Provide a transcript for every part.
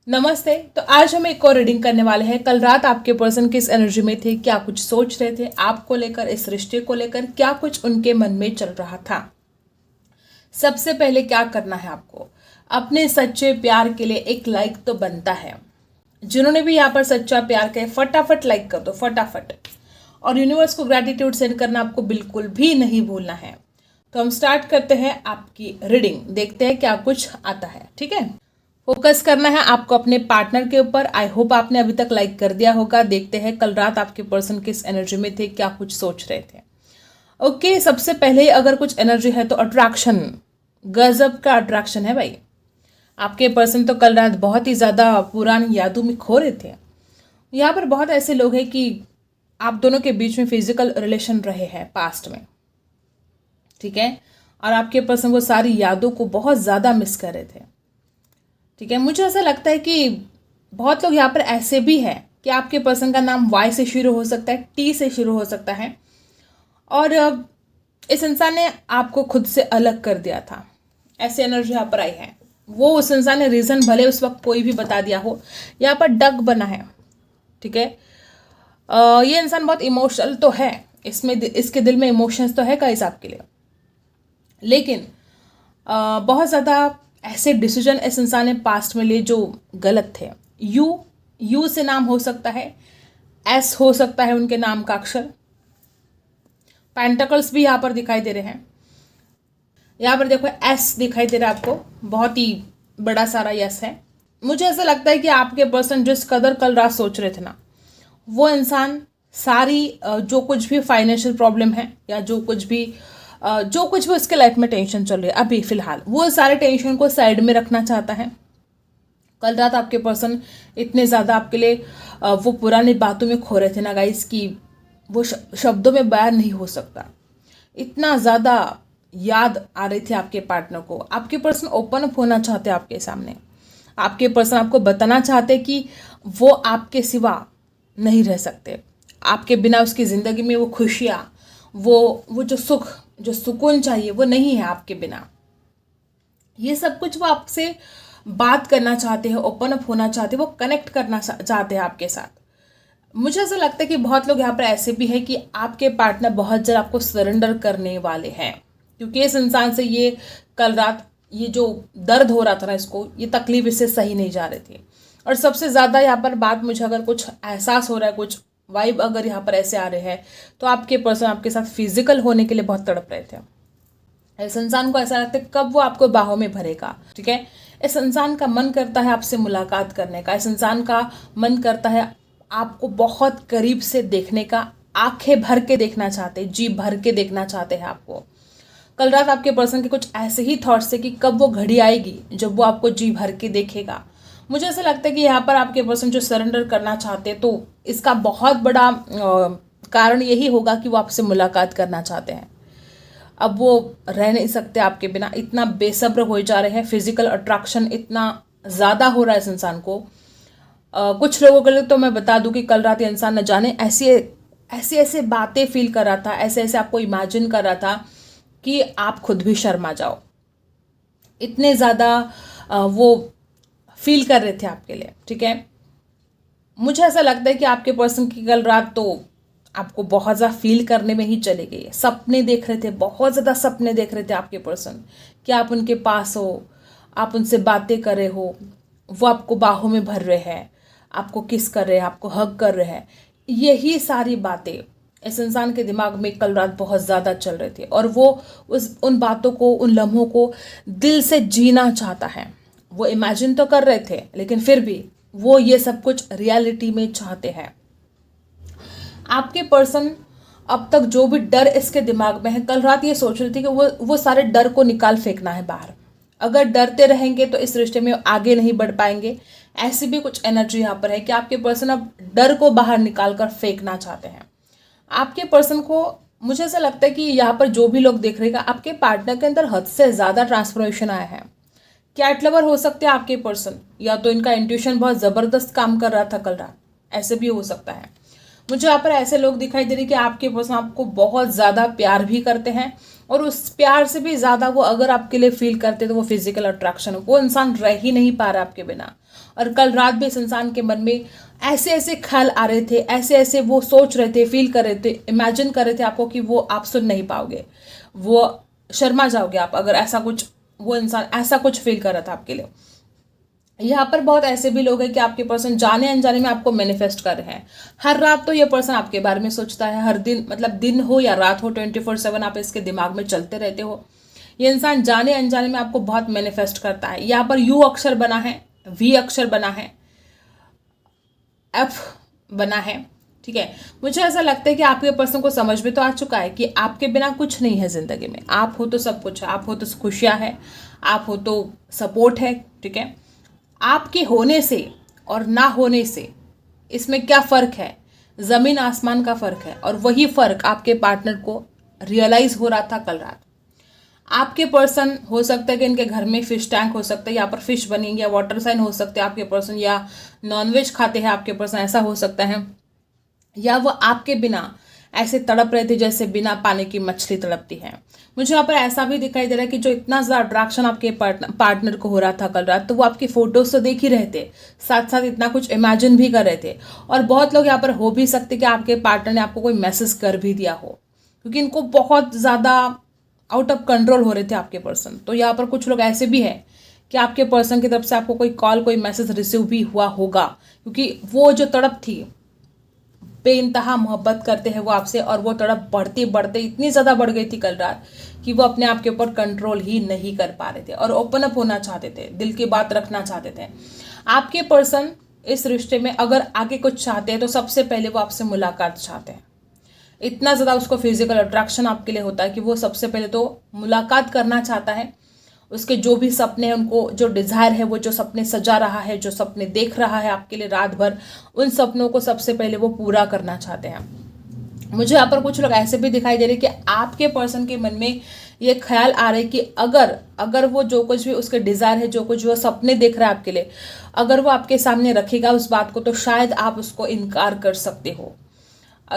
नमस्ते। तो आज हम एक और रीडिंग करने वाले हैं। कल रात आपके पर्सन किस एनर्जी में थे, क्या कुछ सोच रहे थे आपको लेकर, इस रिश्ते को लेकर क्या कुछ उनके मन में चल रहा था। सबसे पहले क्या करना है आपको, अपने सच्चे प्यार के लिए एक लाइक तो बनता है। जिन्होंने भी यहाँ पर सच्चा प्यार किया फटाफट लाइक कर दो, फटाफट। और यूनिवर्स को ग्रैटिट्यूड सेंड करना आपको बिल्कुल भी नहीं भूलना है। तो हम स्टार्ट करते हैं आपकी रीडिंग, देखते हैं क्या कुछ आता है। ठीक है, फोकस करना है आपको अपने पार्टनर के ऊपर। आई होप आपने अभी तक लाइक कर दिया होगा। देखते हैं कल रात आपके पर्सन किस एनर्जी में थे, क्या कुछ सोच रहे थे। ओके, सबसे पहले अगर कुछ एनर्जी है तो अट्रैक्शन, गजब का अट्रैक्शन है भाई। आपके पर्सन तो कल रात बहुत ही ज़्यादा पुरानी यादों में खो रहे थे। यहाँ पर बहुत ऐसे लोग हैं कि आप दोनों के बीच में फिजिकल रिलेशन रहे हैं पास्ट में, ठीक है, और आपके पर्सन वो सारी यादों को बहुत ज़्यादा मिस कर रहे थे। ठीक है, मुझे ऐसा लगता है कि बहुत लोग यहाँ पर ऐसे भी हैं कि आपके पर्सन का नाम वाई से शुरू हो सकता है, टी से शुरू हो सकता है, और इस इंसान ने आपको खुद से अलग कर दिया था। ऐसी एनर्जी यहाँ पर आई है। वो उस इंसान ने रीज़न भले उस वक्त कोई भी बता दिया हो, यहाँ पर डग बना है। ठीक है, ये इंसान बहुत इमोशनल तो है, इसमें इसके दिल में इमोशंस तो है गाइस आपके लिए, लेकिन बहुत ज़्यादा ऐसे डिसीजन इस इंसान ने पास्ट में लिए जो गलत थे। यू से नाम हो सकता है, एस हो सकता है उनके नाम का अक्षर। पेंटिकल्स भी यहाँ पर दिखाई दे रहे हैं। यहाँ पर देखो एस दिखाई दे रहा है आपको, बहुत ही बड़ा सारा यस है। मुझे ऐसा लगता है कि आपके पर्सन जिस कदर कल रात सोच रहे थे ना, वो इंसान सारी जो कुछ भी फाइनेंशियल प्रॉब्लम है या जो कुछ भी उसके लाइफ में टेंशन चल रही है अभी फिलहाल, वो सारे टेंशन को साइड में रखना चाहता है। कल रात आपके पर्सन इतने ज़्यादा आपके लिए वो पुरानी बातों में खो रहे थे ना गाइस कि वो शब्दों में बयान नहीं हो सकता। इतना ज़्यादा याद आ रही थी आपके पार्टनर को। आपके पर्सन ओपन अप होना चाहते आपके सामने। आपके पर्सन आपको बताना चाहते कि वो आपके सिवा नहीं रह सकते, आपके बिना उसकी ज़िंदगी में वो खुशियाँ, वो जो सुख, जो सुकून चाहिए वो नहीं है आपके बिना। ये सब कुछ वो आपसे बात करना चाहते हैं, ओपन अप होना चाहते हैं, वो कनेक्ट करना चाहते हैं आपके साथ। मुझे ऐसा लगता है कि बहुत लोग यहाँ पर ऐसे भी है कि आपके पार्टनर बहुत जल्द आपको सरेंडर करने वाले हैं, क्योंकि इस इंसान से ये कल रात ये जो दर्द हो रहा था ना, इसको ये तकलीफ इससे सही नहीं जा रही थी। और सबसे ज़्यादा यहाँ पर बात, मुझे अगर कुछ एहसास हो रहा है, कुछ वाइब अगर यहाँ पर ऐसे आ रहे हैं, तो आपके पर्सन आपके साथ फिजिकल होने के लिए बहुत तड़प रहे थे। इस इंसान को ऐसा लगता है कब वो आपको बाहों में भरेगा। ठीक है, इस इंसान का मन करता है आपसे मुलाकात करने का, इस इंसान का मन करता है आपको बहुत करीब से देखने का, आंखें भर के देखना चाहते, जी भर के देखना चाहते हैं आपको। कल रात आपके पर्सन के कुछ ऐसे ही थॉट्स थे कि कब वो घड़ी आएगी जब वो आपको जी भर के देखेगा। मुझे ऐसा लगता है कि यहाँ पर आपके पर्सन जो सरेंडर करना चाहते हैं, तो इसका बहुत बड़ा कारण यही होगा कि वो आपसे मुलाकात करना चाहते हैं। अब वो रह नहीं सकते आपके बिना, इतना बेसब्र हो जा रहे हैं। फिजिकल अट्रैक्शन इतना ज़्यादा हो रहा है इस इंसान को। कुछ लोगों के लिए तो मैं बता दूं कि कल रात ये इंसान न जाने ऐसे बातें फील कर रहा था, ऐसे आपको इमेजिन कर रहा था कि आप खुद भी शर्मा जाओ। इतने ज़्यादा वो फील कर रहे थे आपके लिए। ठीक है, मुझे ऐसा लगता है कि आपके पर्सन की कल रात तो आपको बहुत ज़्यादा फील करने में ही चले गई। सपने देख रहे थे, बहुत ज़्यादा सपने देख रहे थे आपके पर्सन कि आप उनके पास हो, आप उनसे बातें कर रहे हो, वो आपको बाहों में भर रहे हैं, आपको किस कर रहे हैं, आपको हग कर रहे हैं। यही सारी बातें इस इंसान के दिमाग में कल रात बहुत ज़्यादा चल रही थी, और वो उन बातों को, उन लम्हों को दिल से जीना चाहता है। वो इमेजिन तो कर रहे थे, लेकिन फिर भी वो ये सब कुछ रियलिटी में चाहते हैं। आपके पर्सन अब तक जो भी डर इसके दिमाग में है, कल रात ये सोच रही थी कि वो सारे डर को निकाल फेंकना है बाहर। अगर डरते रहेंगे तो इस रिश्ते में आगे नहीं बढ़ पाएंगे। ऐसी भी कुछ एनर्जी यहाँ पर है कि आपके पर्सन अब डर को बाहर निकाल कर फेंकना चाहते हैं। आपके पर्सन को, मुझे ऐसा लगता है कि यहाँ पर जो भी लोग देख रहे हैं, आपके पार्टनर के अंदर हद से ज़्यादा ट्रांसफॉर्मेशन आया है। कैट लवर हो सकते हैं आपके पर्सन, या तो इनका इंट्यूशन बहुत ज़बरदस्त काम कर रहा था कल रात, ऐसे भी हो सकता है। मुझे यहाँ पर ऐसे लोग दिखाई दे रहे कि आपके पर्सन आपको बहुत ज़्यादा प्यार भी करते हैं, और उस प्यार से भी ज़्यादा वो अगर आपके लिए फील करते तो वो फिजिकल अट्रैक्शन, वो इंसान रह ही नहीं पा रहा आपके बिना। और कल रात भी इस इंसान के मन में ऐसे ऐसे ख्याल आ रहे थे, ऐसे ऐसे वो सोच रहे थे, फील कर रहे थे, इमेजिन कर रहे थे आपको कि वो आप सुन नहीं पाओगे, वो शर्मा जाओगे आप अगर ऐसा कुछ, वो इंसान ऐसा कुछ फील कर रहा था आपके लिए। यहाँ पर बहुत ऐसे भी लोग हैं कि आपके पर्सन जाने अनजाने में आपको मैनिफेस्ट कर रहे हैं। हर रात तो ये पर्सन आपके बारे में सोचता है, हर दिन, मतलब दिन हो या रात हो, 24/7 आप इसके दिमाग में चलते रहते हो। ये इंसान जाने अनजाने में आपको बहुत मैनिफेस्ट करता है। यहाँ पर यू अक्षर बना है, वी अक्षर बना है, एफ बना है, ठीक है। मुझे ऐसा लगता है कि आपके पर्सन को समझ में तो आ चुका है कि आपके बिना कुछ नहीं है जिंदगी में। आप हो तो सब कुछ है, आप हो तो खुशियाँ है, आप हो तो सपोर्ट है, ठीक है। आपके होने से और ना होने से इसमें क्या फ़र्क है? ज़मीन आसमान का फ़र्क है। और वही फ़र्क आपके पार्टनर को रियलाइज़ हो रहा था कल रात। आपके पर्सन, हो सकता है कि इनके घर में फिश टैंक हो सकता है, यहाँ पर फिश बनी, या वाटर साइन हो सकते हैं आपके पर्सन, या नॉनवेज खाते हैं आपके पर्सन, ऐसा हो सकता है। या वो आपके बिना ऐसे तड़प रहे थे जैसे बिना पानी की मछली तड़पती है। मुझे यहाँ पर ऐसा भी दिखाई दे रहा है कि जो इतना ज़्यादा अट्रैक्शन आपके पार्टनर को हो रहा था कल रात, तो वो आपकी फ़ोटोज़ तो देख ही रहे थे, साथ साथ इतना कुछ इमेजिन भी कर रहे थे। और बहुत लोग यहाँ पर हो भी सकते कि आपके पार्टनर ने आपको कोई मैसेज कर भी दिया हो, क्योंकि इनको बहुत ज़्यादा आउट ऑफ कंट्रोल हो रहे थे आपके पर्सन। तो यहाँ पर कुछ लोग ऐसे भी हैं कि आपके पर्सन की तरफ से आपको कोई कॉल, कोई मैसेज रिसीव भी हुआ होगा, क्योंकि वो जो तड़प थी, बेइंतहा मोहब्बत करते हैं वो आपसे, और वो तड़प बढ़ते बढ़ते इतनी ज़्यादा बढ़ गई थी कल रात कि वो अपने आप के ऊपर कंट्रोल ही नहीं कर पा रहे थे और ओपन अप होना चाहते थे, दिल की बात रखना चाहते थे। आपके पर्सन इस रिश्ते में अगर आगे कुछ चाहते हैं तो सबसे पहले वो आपसे मुलाकात चाहते हैं। इतना ज़्यादा उसको फिजिकल अट्रैक्शन आपके लिए होता है कि वो सबसे पहले तो मुलाकात करना चाहता है। उसके जो भी सपने हैं, उनको जो डिज़ायर है, वो जो सपने सजा रहा है, जो सपने देख रहा है आपके लिए रात भर, उन सपनों को सबसे पहले वो पूरा करना चाहते हैं। मुझे यहाँ पर कुछ लोग ऐसे भी दिखाई दे रहे कि आपके पर्सन के मन में ये ख्याल आ रहा है कि अगर वो जो कुछ भी उसके डिज़ायर है, जो कुछ वो सपने देख रहा है आपके लिए, अगर वो आपके सामने रखेगा उस बात को, तो शायद आप उसको इनकार कर सकते हो।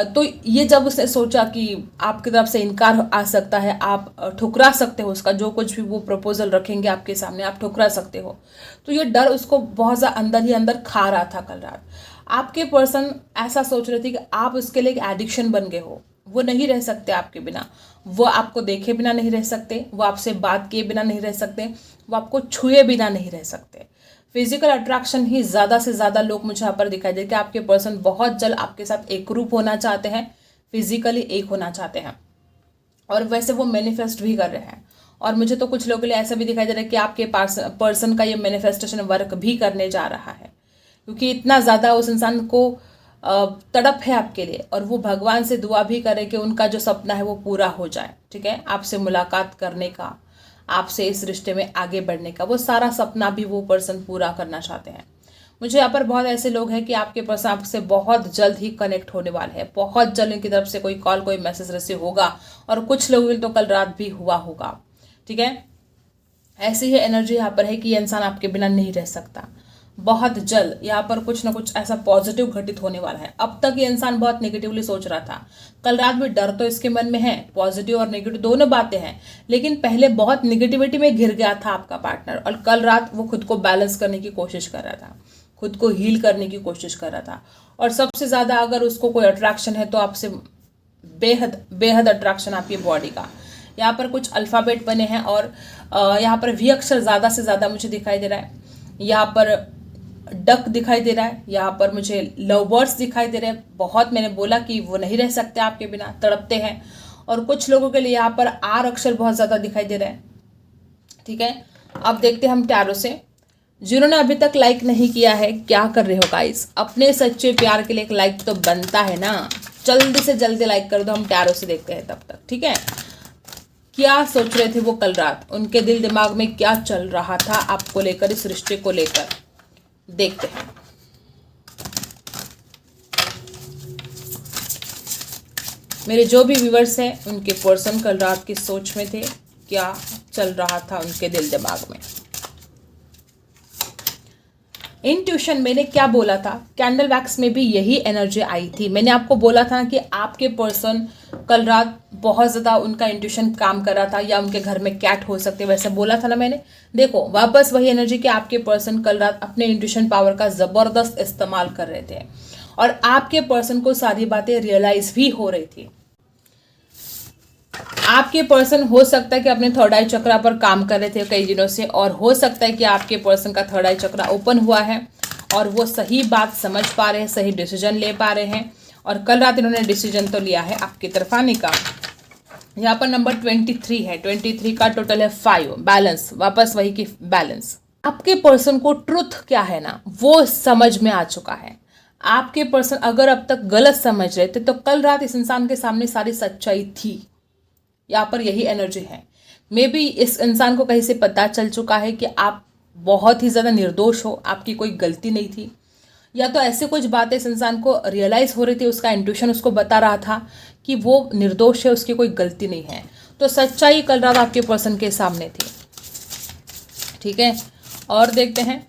तो ये जब उसने सोचा कि आपकी तरफ से इनकार आ सकता है, आप ठुकरा सकते हो उसका जो कुछ भी वो प्रपोजल रखेंगे आपके सामने, आप ठुकरा सकते हो, तो ये डर उसको बहुत ज़्यादा अंदर ही अंदर खा रहा था कल रात। आपके पर्सन ऐसा सोच रहे थे कि आप उसके लिए एक एडिक्शन बन गए हो, वो नहीं रह सकते आपके बिना, वो आपको देखे बिना नहीं रह सकते, वो आपसे बात किए बिना नहीं रह सकते, वो आपको छुए बिना नहीं रह सकते। फिजिकल अट्रैक्शन ही ज़्यादा से ज़्यादा लोग मुझे यहाँ पर दिखाई दे कि आपके पर्सन बहुत जल्द आपके साथ एकरूप होना चाहते हैं, फिजिकली एक होना चाहते हैं, और वैसे वो मैनिफेस्ट भी कर रहे हैं। और मुझे तो कुछ लोगों के लिए ऐसा भी दिखाई दे रहा है कि आपके पर्सन का ये मैनिफेस्टेशन वर्क भी करने जा रहा है, क्योंकि इतना ज़्यादा उस इंसान को तड़प है आपके लिए, और वो भगवान से दुआ भी करे कि उनका जो सपना है वो पूरा हो जाए, ठीक है, आपसे मुलाकात करने का, आपसे इस रिश्ते में आगे बढ़ने का, वो सारा सपना भी वो पर्सन पूरा करना चाहते हैं। मुझे यहाँ पर बहुत ऐसे लोग हैं कि आपके पर्सन आपसे बहुत जल्द ही कनेक्ट होने वाले हैं, बहुत जल्द इनकी तरफ से कोई कॉल, कोई मैसेज रिसीव होगा, और कुछ लोगों तो कल रात भी हुआ होगा, ठीक है। ऐसी ही एनर्जी यहाँ पर है कि ये इंसान आपके बिना नहीं रह सकता। बहुत जल्द यहाँ पर कुछ ना कुछ ऐसा पॉजिटिव घटित होने वाला है। अब तक ये इंसान बहुत नेगेटिवली सोच रहा था, कल रात भी डर तो इसके मन में है, पॉजिटिव और नेगेटिव दोनों बातें हैं, लेकिन पहले बहुत नेगेटिविटी में घिर गया था आपका पार्टनर, और कल रात वो खुद को बैलेंस करने की कोशिश कर रहा था, खुद को हील करने की कोशिश कर रहा था। और सबसे ज़्यादा अगर उसको कोई अट्रैक्शन है तो आपसे बेहद बेहद अट्रैक्शन आपकी बॉडी का। यहाँ पर कुछ अल्फ़ाबेट बने हैं, और यहाँ पर वी अक्षर ज़्यादा से ज़्यादा मुझे दिखाई दे रहा है। यहाँ पर डक दिखाई दे रहा है, यहाँ पर मुझे लव बर्ड्स दिखाई दे रहे हैं। बहुत मैंने बोला कि वो नहीं रह सकते आपके बिना, तड़पते हैं। और कुछ लोगों के लिए यहाँ पर आर अक्षर बहुत ज़्यादा दिखाई दे रहा है, ठीक है। अब देखते हैं हम टैरो से। जिन्होंने अभी तक लाइक नहीं किया है, क्या कर रहे हो गाइस? अपने सच्चे प्यार के लिए एक लाइक तो बनता है ना, जल्दी से जल्दी लाइक कर दो। हम टैरो से देखते हैं तब तक, ठीक है। क्या सोच रहे थे वो कल रात, उनके दिल दिमाग में क्या चल रहा था आपको लेकर, इस रिश्ते को लेकर, देखते हैं। मेरे जो भी व्यूवर्स हैं, उनके पर्सन कल रात की सोच में थे, क्या चल रहा था उनके दिल दिमाग में। इंट्यूशन मैंने क्या बोला था, कैंडल वैक्स में भी यही एनर्जी आई थी। मैंने आपको बोला था कि आपके पर्सन कल रात बहुत ज़्यादा उनका इंट्यूशन काम कर रहा था, या उनके घर में कैट हो सकते, वैसे बोला था ना मैंने। देखो वापस वही एनर्जी कि आपके पर्सन कल रात अपने इंट्यूशन पावर का ज़बरदस्त इस्तेमाल कर रहे थे, और आपके पर्सन को सारी बातें रियलाइज भी हो रही थी। आपके पर्सन हो सकता है कि अपने थर्ड आई चक्रा पर काम कर रहे थे कई दिनों से, और हो सकता है कि आपके पर्सन का थर्ड आई चक्रा ओपन हुआ है और वो सही बात समझ पा रहे हैं, सही डिसीजन ले पा रहे हैं, और कल रात इन्होंने डिसीजन तो लिया है आपकी तरफ आने का। यहाँ पर नंबर 23 है, 23 का टोटल है 5, बैलेंस, वापस वही की बैलेंस। आपके पर्सन को ट्रुथ क्या है ना वो समझ में आ चुका है। आपके पर्सन अगर अब तक गलत समझ रहे थे तो कल रात इस इंसान के सामने सारी सच्चाई थी। यहाँ पर यही एनर्जी है। मे बी इस इंसान को कहीं से पता चल चुका है कि आप बहुत ही ज़्यादा निर्दोष हो, आपकी कोई गलती नहीं थी, या तो ऐसे कुछ बातें इस इंसान को रियलाइज़ हो रही थी, उसका इंट्यूशन उसको बता रहा था कि वो निर्दोष है, उसकी कोई गलती नहीं है। तो सच्चाई कल रात आपके पर्सन के सामने थी। ठीक है, और देखते हैं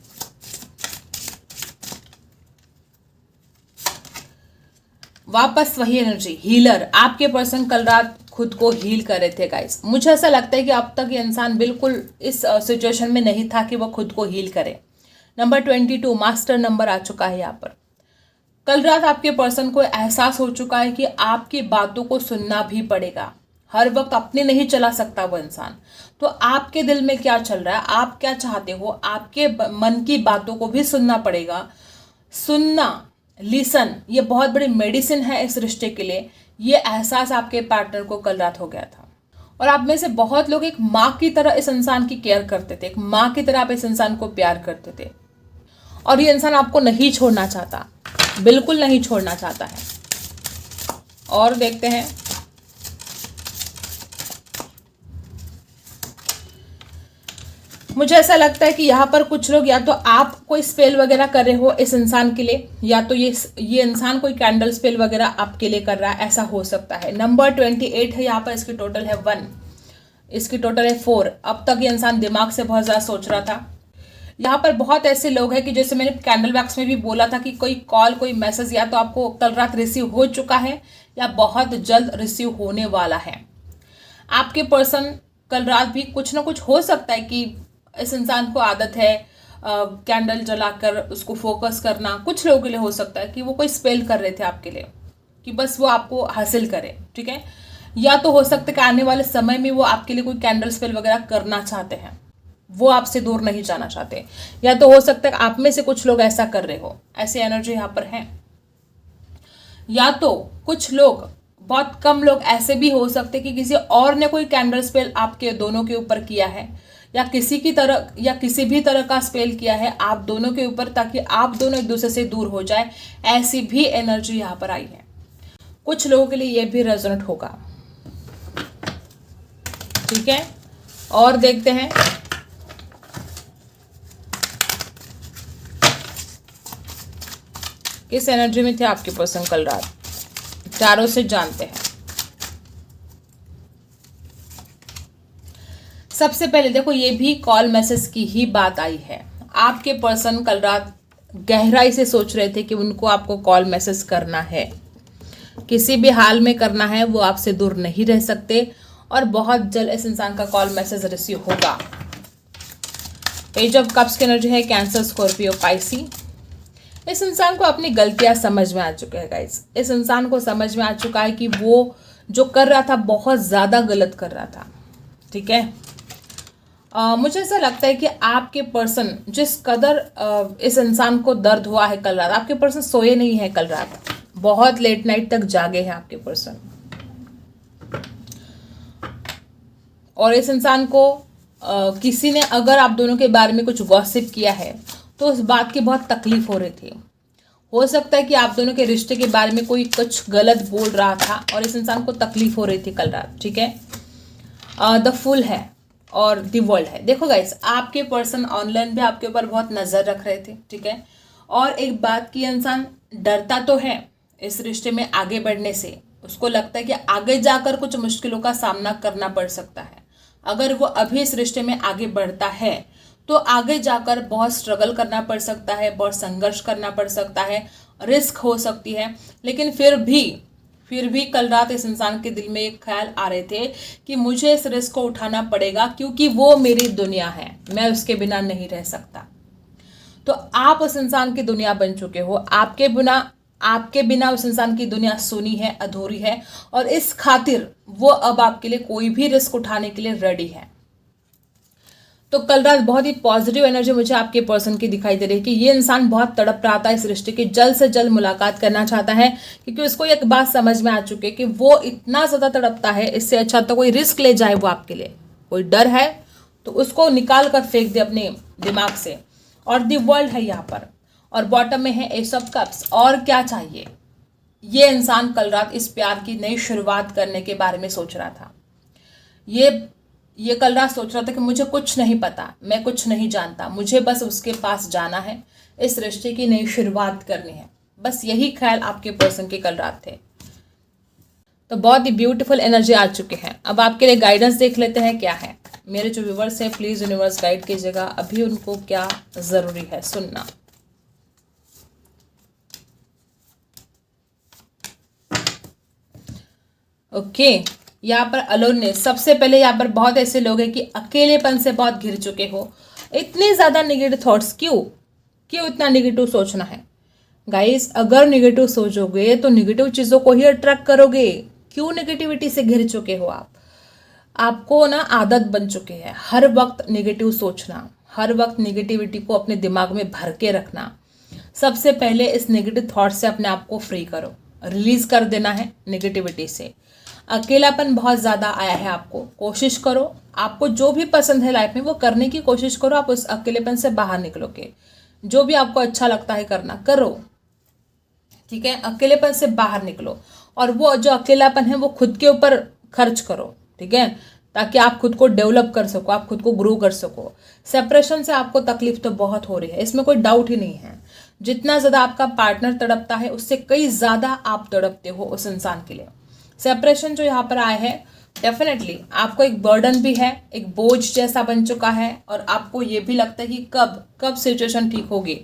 वापस वही एनर्जी, हीलर। आपके पर्सन कल रात खुद को हील कर रहे थे गाइस। मुझे ऐसा लगता है कि अब तक ये इंसान बिल्कुल इस सिचुएशन में नहीं था कि वो खुद को हील करे। नंबर 22 मास्टर नंबर आ चुका है यहाँ पर। कल रात आपके पर्सन को एहसास हो चुका है कि आपकी बातों को सुनना भी पड़ेगा। हर वक्त अपने नहीं चला सकता वो इंसान। तो आपके दिल में क्या चल रहा है, आप क्या चाहते हो, आपके मन की बातों को भी सुनना पड़ेगा। सुनना, लिसन, ये बहुत बड़ी मेडिसिन है इस रिश्ते के लिए। ये एहसास आपके पार्टनर को कल रात हो गया था। और आप में से बहुत लोग एक माँ की तरह इस इंसान की केयर करते थे, एक माँ की तरह आप इस इंसान को प्यार करते थे, और ये इंसान आपको नहीं छोड़ना चाहता, बिल्कुल नहीं छोड़ना चाहता है। और देखते हैं मुझे ऐसा लगता है कि यहाँ पर कुछ लोग या तो आप कोई स्पेल वगैरह कर रहे हो इस इंसान के लिए, या तो ये इंसान कोई कैंडल स्पेल वगैरह आपके लिए कर रहा है, ऐसा हो सकता है। नंबर 28 है यहाँ पर, इसकी टोटल है 1, इसकी टोटल है 4। अब तक ये इंसान दिमाग से बहुत ज़्यादा सोच रहा था। यहाँ पर बहुत ऐसे लोग हैं कि जैसे मैंने कैंडल वैक्स में भी बोला था कि कोई कॉल, कोई मैसेज या तो आपको कल रात रिसीव हो चुका है या बहुत जल्द रिसीव होने वाला है। आपके पर्सन कल रात भी कुछ ना कुछ हो सकता है कि इस इंसान को आदत है कैंडल जलाकर उसको फोकस करना। कुछ लोगों के लिए हो सकता है कि वो कोई स्पेल कर रहे थे आपके लिए कि बस वो आपको हासिल करे। ठीक है, या तो हो सकता है कि आने वाले समय में वो आपके लिए कोई कैंडल स्पेल वगैरह करना चाहते हैं, वो आपसे दूर नहीं जाना चाहते। या तो हो सकता है आप में से कुछ लोग ऐसा कर रहे हो, ऐसी एनर्जी यहाँ पर है। या तो कुछ लोग, बहुत कम लोग ऐसे भी हो सकते कि किसी और ने कोई कैंडल स्पेल आपके दोनों के ऊपर किया है, या किसी की तरह या किसी भी तरह का स्पेल किया है आप दोनों के ऊपर, ताकि आप दोनों एक दूसरे से दूर हो जाए। ऐसी भी एनर्जी यहाँ पर आई है। कुछ लोगों के लिए ये भी रेजोनेट होगा। ठीक है, और देखते हैं किस एनर्जी में थे आपके पर्सन कल रात, चारों से जानते हैं। सबसे पहले देखो, ये भी कॉल मैसेज की ही बात आई है। आपके पर्सन कल रात गहराई से सोच रहे थे कि उनको आपको कॉल मैसेज करना है, किसी भी हाल में करना है, वो आपसे दूर नहीं रह सकते, और बहुत जल्द इस इंसान का कॉल मैसेज रिसीव होगा। पेज ऑफ कप्स की एनर्जी है, कैंसर, स्कॉर्पियो, पाइसी। इस इंसान को अपनी गलतियां समझ में आ चुके हैं गाइस। इस इंसान को समझ में आ चुका है कि वो जो कर रहा था बहुत ज़्यादा गलत कर रहा था। ठीक है, मुझे ऐसा लगता है कि आपके पर्सन जिस कदर इस इंसान को दर्द हुआ है कल रात, आपके पर्सन सोए नहीं है कल रात, बहुत लेट नाइट तक जागे हैं आपके पर्सन। और इस इंसान को किसी ने अगर आप दोनों के बारे में कुछ गॉसिप किया है तो उस बात की बहुत तकलीफ हो रही थी। हो सकता है कि आप दोनों के रिश्ते के बारे में कोई कुछ गलत बोल रहा था और इस इंसान को तकलीफ हो रही थी कल रात। ठीक है, द फुल है और द वर्ल्ड है। देखो गाइस, आपके पर्सन ऑनलाइन भी आपके ऊपर बहुत नज़र रख रहे थे। ठीक है, और एक बात की, इंसान डरता तो है इस रिश्ते में आगे बढ़ने से। उसको लगता है कि आगे जाकर कुछ मुश्किलों का सामना करना पड़ सकता है। अगर वो अभी इस रिश्ते में आगे बढ़ता है तो आगे जाकर बहुत स्ट्रगल करना पड़ सकता है, बहुत संघर्ष करना पड़ सकता है, रिस्क हो सकती है। लेकिन फिर भी कल रात इस इंसान के दिल में एक ख्याल आ रहे थे कि मुझे इस रिस्क को उठाना पड़ेगा, क्योंकि वो मेरी दुनिया है, मैं उसके बिना नहीं रह सकता। तो आप उस इंसान की दुनिया बन चुके हो। आपके बिना उस इंसान की दुनिया सूनी है, अधूरी है, और इस खातिर वो अब आपके लिए कोई भी रिस्क उठाने के लिए रेडी है। तो कल रात बहुत ही पॉजिटिव एनर्जी मुझे आपके पर्सन की दिखाई दे रही है कि ये इंसान बहुत तड़प रहा था इस रिश्ते की, जल्द से जल्द मुलाकात करना चाहता है, क्योंकि उसको एक बात समझ में आ चुकी है कि वो इतना ज़्यादा तड़पता है, इससे अच्छा तो कोई रिस्क ले जाए वो आपके लिए। कोई डर है तो उसको निकाल कर फेंक दे अपने दिमाग से। और दी वर्ल्ड है यहाँ पर, और बॉटम में है एस ऑफ कप्स। और क्या चाहिए? ये इंसान कल रात इस प्यार की नई शुरुआत करने के बारे में सोच रहा था। ये कल रात सोच रहा था कि मुझे कुछ नहीं पता, मैं कुछ नहीं जानता, मुझे बस उसके पास जाना है, इस रिश्ते की नई शुरुआत करनी है। बस यही ख्याल आपके पर्सन के कल रात थे। तो बहुत ही ब्यूटीफुल एनर्जी आ चुके हैं। अब आपके लिए गाइडेंस देख लेते हैं क्या है। मेरे जो व्यूवर्स हैं प्लीज यूनिवर्स गाइड कीजिएगा, अभी उनको क्या जरूरी है सुनना। ओके, यहाँ पर अलोननेस। सबसे पहले यहाँ पर बहुत ऐसे लोग हैं कि अकेलेपन से बहुत घिर चुके हो। इतने ज्यादा नेगेटिव थॉट्स क्यों इतना नेगेटिव सोचना है? गाइस, अगर नेगेटिव सोचोगे तो नेगेटिव चीजों को ही अट्रैक्ट करोगे। क्यों नेगेटिविटी से घिर चुके हो आप? आपको ना आदत बन चुकी है हर वक्त नेगेटिव सोचना, हर वक्त नेगेटिविटी को अपने दिमाग में भर के रखना। सबसे पहले इस नेगेटिव थॉट से अपने आप को फ्री करो, रिलीज कर देना है नेगेटिविटी से। अकेलापन बहुत ज़्यादा आया है आपको, कोशिश करो, आपको जो भी पसंद है लाइफ में वो करने की कोशिश करो। आप उस अकेलेपन से बाहर निकलोगे, जो भी आपको अच्छा लगता है करना करो, ठीक है? अकेलेपन से बाहर निकलो, और वो जो अकेलापन है वो खुद के ऊपर खर्च करो, ठीक है? ताकि आप खुद को डेवलप कर सको, आप खुद को ग्रो कर सको। सेपरेशन से आपको तकलीफ तो बहुत हो रही है, इसमें कोई डाउट ही नहीं है। जितना ज़्यादा आपका पार्टनर तड़पता है उससे कई ज़्यादा आप तड़पते हो उस इंसान के लिए। सेपरेशन जो यहाँ पर आया है डेफिनेटली आपको एक बर्डन भी है, एक बोझ जैसा बन चुका है, और आपको ये भी लगता है कि कब सिचुएशन ठीक होगी।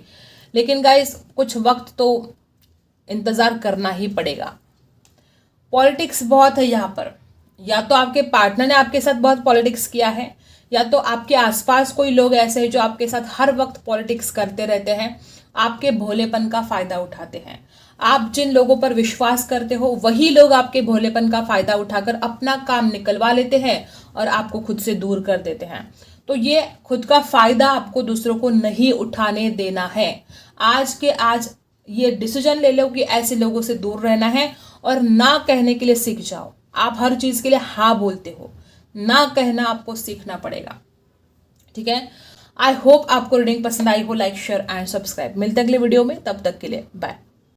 लेकिन गाइस, कुछ वक्त तो इंतज़ार करना ही पड़ेगा। पॉलिटिक्स बहुत है यहाँ पर, या तो आपके पार्टनर ने आपके साथ बहुत पॉलिटिक्स किया है, या तो आपके आसपास कोई लोग ऐसे हैं जो आपके साथ हर वक्त पॉलिटिक्स करते रहते हैं, आपके भोलेपन का फायदा उठाते हैं। आप जिन लोगों पर विश्वास करते हो वही लोग आपके भोलेपन का फायदा उठाकर अपना काम निकलवा लेते हैं और आपको खुद से दूर कर देते हैं। तो ये खुद का फायदा आपको दूसरों को नहीं उठाने देना है। आज के आज ये डिसीजन ले लो कि ऐसे लोगों से दूर रहना है, और ना कहने के लिए सीख जाओ। आप हर चीज के लिए हाँ बोलते हो, ना कहना आपको सीखना पड़ेगा, ठीक है? आई होप आपको रीडिंग पसंद आई हो। Like, share and subscribe. मिलते हैं अगले वीडियो में, तब तक के लिए बाय।